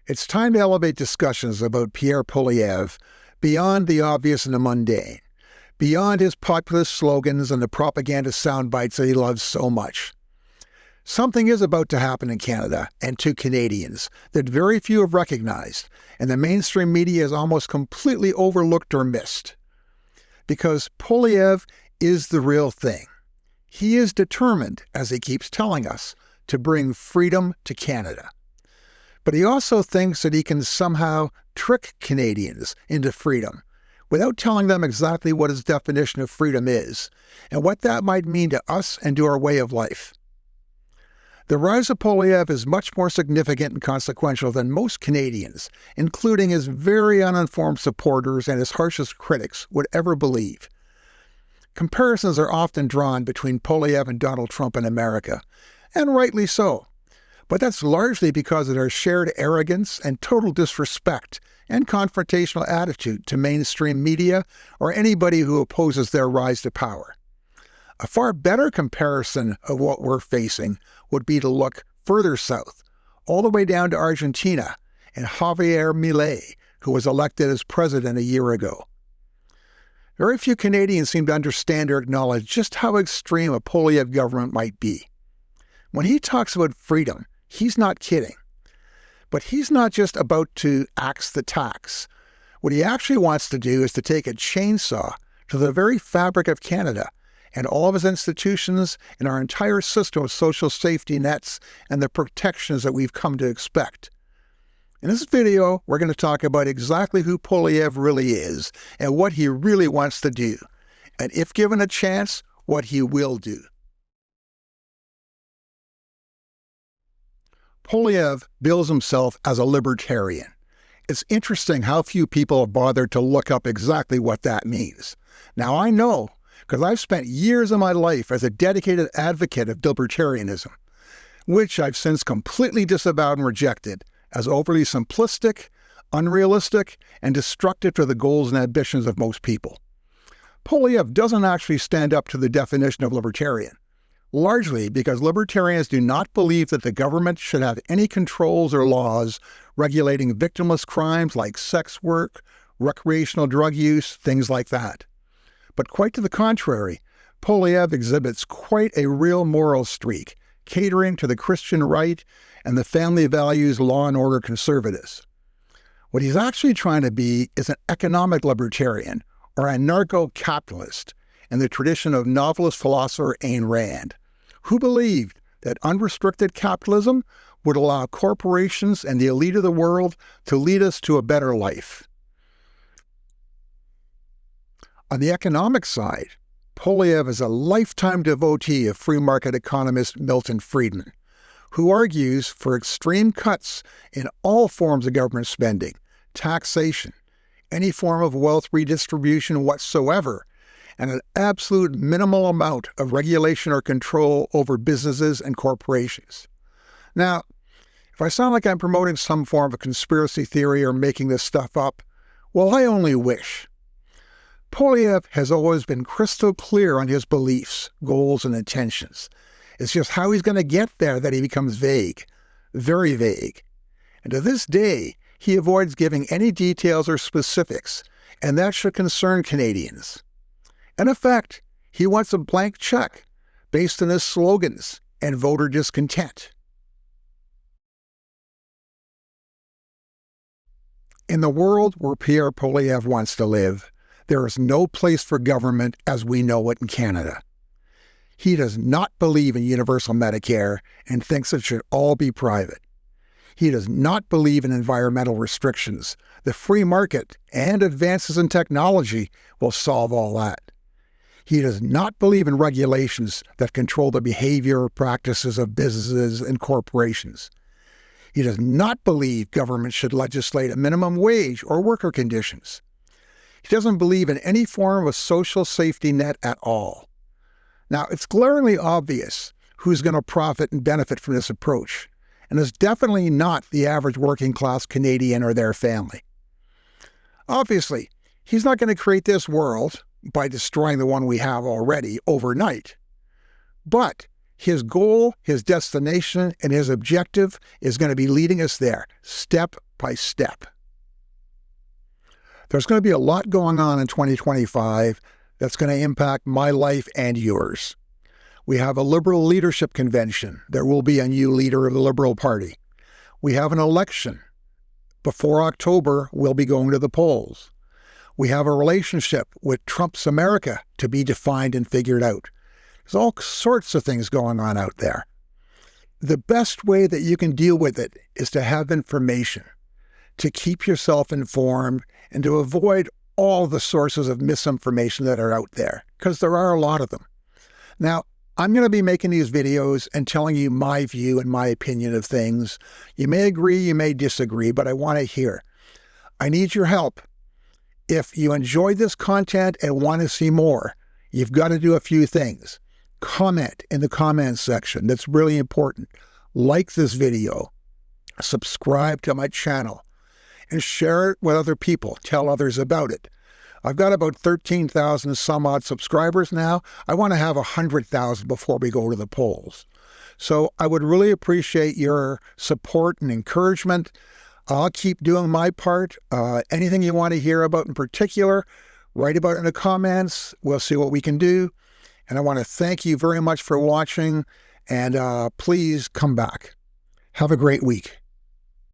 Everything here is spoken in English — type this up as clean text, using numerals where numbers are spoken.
It's time to elevate discussions about Pierre Poilievre beyond the obvious and the mundane, beyond his populist slogans and the propaganda soundbites that he loves so much. Something is about to happen in Canada and to Canadians that very few have recognized, and the mainstream media has almost completely overlooked or missed. Because Poilievre is the real thing. He is determined, as he keeps telling us, to bring freedom to Canada. But he also thinks that he can somehow trick Canadians into freedom without telling them exactly what his definition of freedom is and what that might mean to us and to our way of life. The rise of Poilievre is much more significant and consequential than most Canadians, including his very uninformed supporters and his harshest critics, would ever believe. Comparisons are often drawn between Poilievre and Donald Trump in America, and rightly so. But that's largely because of their shared arrogance and total disrespect and confrontational attitude to mainstream media or anybody who opposes their rise to power. A far better comparison of what we're facing would be to look further south, all the way down to Argentina and Javier Milei, who was elected as president a year ago. Very few Canadians seem to understand or acknowledge just how extreme a Poilievre government might be. When he talks about freedom, he's not kidding. But he's not just about to axe the tax. What he actually wants to do is to take a chainsaw to the very fabric of Canada and all of his institutions and our entire system of social safety nets and the protections that we've come to expect. In this video, we're going to talk about exactly who Poilievre really is and what he really wants to do, and if given a chance, what he will do. Poilievre bills himself as a libertarian. It's interesting how few people have bothered to look up exactly what that means. Now I know, because I've spent years of my life as a dedicated advocate of libertarianism, which I've since completely disavowed and rejected as overly simplistic, unrealistic, and destructive to the goals and ambitions of most people. Poilievre doesn't actually stand up to the definition of libertarian, largely because libertarians do not believe that the government should have any controls or laws regulating victimless crimes like sex work, recreational drug use, things like that. But quite to the contrary, Poilievre exhibits quite a real moral streak, catering to the Christian right and the family values law and order conservatives. What he's actually trying to be is an economic libertarian or anarcho-capitalist in the tradition of novelist philosopher Ayn Rand, who believed that unrestricted capitalism would allow corporations and the elite of the world to lead us to a better life. On the economic side, Poilievre is a lifetime devotee of free market economist Milton Friedman, who argues for extreme cuts in all forms of government spending, taxation, any form of wealth redistribution whatsoever, and an absolute minimal amount of regulation or control over businesses and corporations. Now, if I sound like I'm promoting some form of conspiracy theory or making this stuff up, well, I only wish. Poilievre has always been crystal clear on his beliefs, goals, and intentions. It's just how he's going to get there that he becomes vague, very vague. And to this day, he avoids giving any details or specifics, and that should concern Canadians. In effect, he wants a blank check based on his slogans and voter discontent. In the world where Pierre Poilievre wants to live, there is no place for government as we know it in Canada. He does not believe in universal Medicare and thinks it should all be private. He does not believe in environmental restrictions. The free market and advances in technology will solve all that. He does not believe in regulations that control the behavior or practices of businesses and corporations. He does not believe government should legislate a minimum wage or worker conditions. He doesn't believe in any form of a social safety net at all. Now, it's glaringly obvious who's going to profit and benefit from this approach, and it's definitely not the average working-class Canadian or their family. Obviously, he's not going to create this world by destroying the one we have already overnight. But His goal, his destination, and his objective is going to be leading us there, step by step. There's going to be a lot going on in 2025 that's going to impact my life and yours. We have a Liberal leadership convention. There will be a new leader of the Liberal Party. We have an election. Before October, we'll be going to the polls. We have a relationship with Trump's America to be defined and figured out. There's all sorts of things going on out there. The best way that you can deal with it is to have information, to keep yourself informed, and to avoid all the sources of misinformation that are out there, because there are a lot of them. Now, I'm going to be making these videos and telling you my view and my opinion of things. You may agree, you may disagree, but I want to hear. I need your help. If you enjoyed this content and want to see more, you've got to do a few things. Comment in the comments section. That's really important. Like this video. Subscribe to my channel. And share it with other people. Tell others about it. I've got about 13,000 some odd subscribers now. I want to have 100,000 before we go to the polls. So I would really appreciate your support and encouragement. I'll keep doing my part. Anything you want to hear about in particular, write about it in the comments. We'll see what we can do. And I want to thank you very much for watching. And please come back. Have a great week.